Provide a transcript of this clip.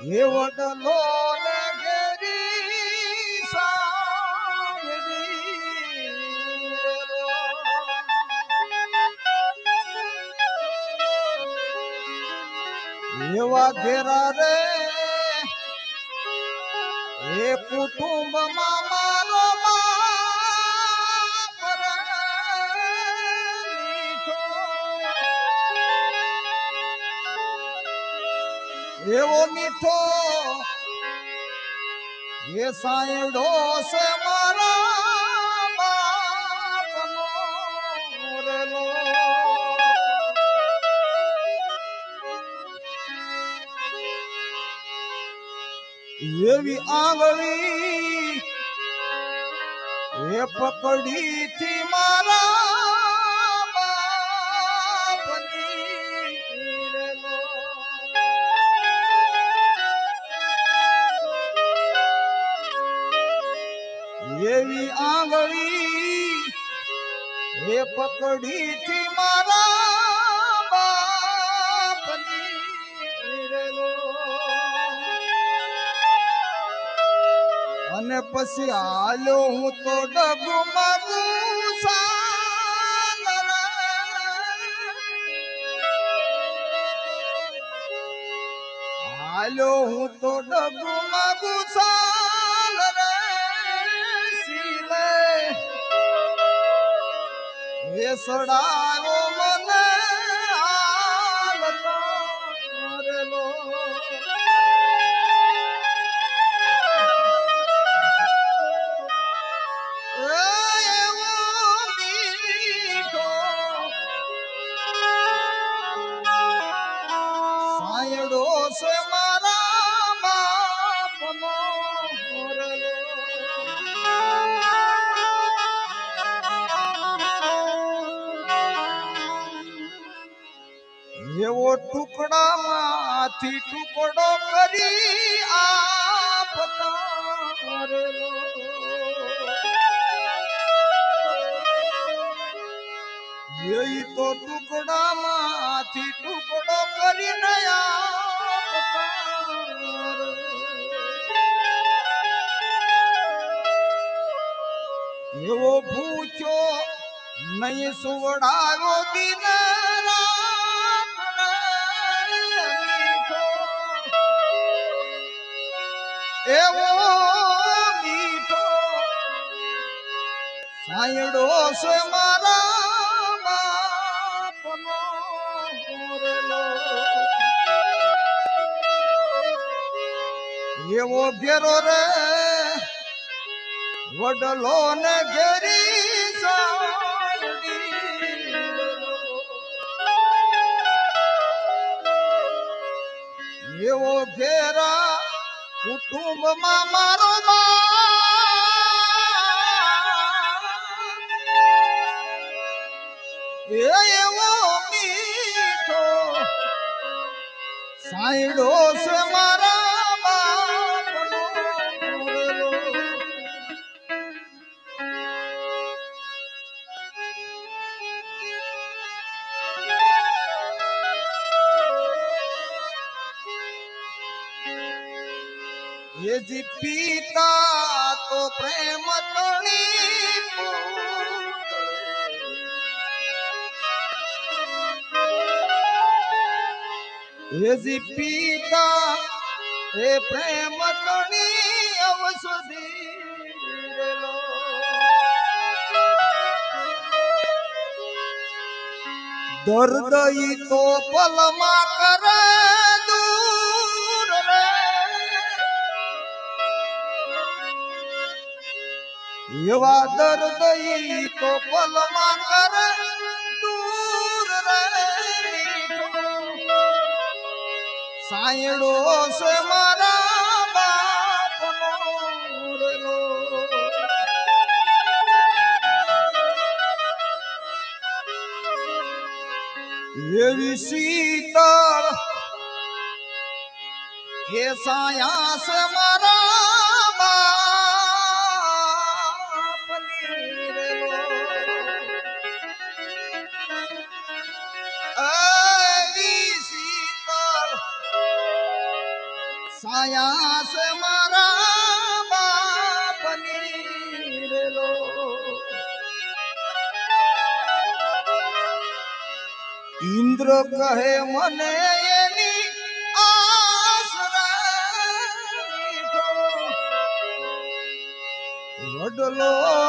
હે વડલો ને ઘેરી સાંગડી એવા ઘેરા રે હે કુટુંબમાં મારો બાપ રે મીઠો. એવો મીઠો એ સાંયડો છે મારા બાપનો રેલો. એવી આંગળી એ પકડી થી મારા બાપની રેલો. એવી આંગળી એ પકડી થી મારા બાપની રેલો. અને પછી હાલ્યો હું તો ડગમગું સાન રે. હાલ્યો હું તો ડગમગું સાન રે. એ સડાયો મને હાલતો રેલો. એવો મીઠો સાંયડો છે મારા બાપનો રેલો. એવો ટુકડામાંથી ટુકડો કરી આપતા રેલો. એ તો ટુકડામાંથી ટુકડો કરીને આપતા રે. એવો ભૂખ્યો નહીં સુવડાવ્યો દિન રાત મીઠો. એવો મીઠો સાંયડો છે મારા બાપનો રેલો. એવો ઘેરો રે વડલો ને ઘેરી સાંગડી. એવો ઘેરા કુટુંબમાં મારો એવો મીઠો સાંયડો છે મારા બાપનો રેલો. એ જી પિતા તો પ્રેમ તણી એ જી પિતા એ પ્રેમ તણી અવસદી રેલો. દર્દ ઈ તો પલમાં કરે દૂર રે. એવા દર્દ ઈ તો પલમાં કરે દૂર રે. સાંયડો છે મારા બાપનો રેલો. એવી શીતળ એ સાયા છે મારા બાપની રેલો. એવી શીતળ સાયા સે મારા બાપની રેલો ઇન્દ્ર કહે મને એની આસરા વડલો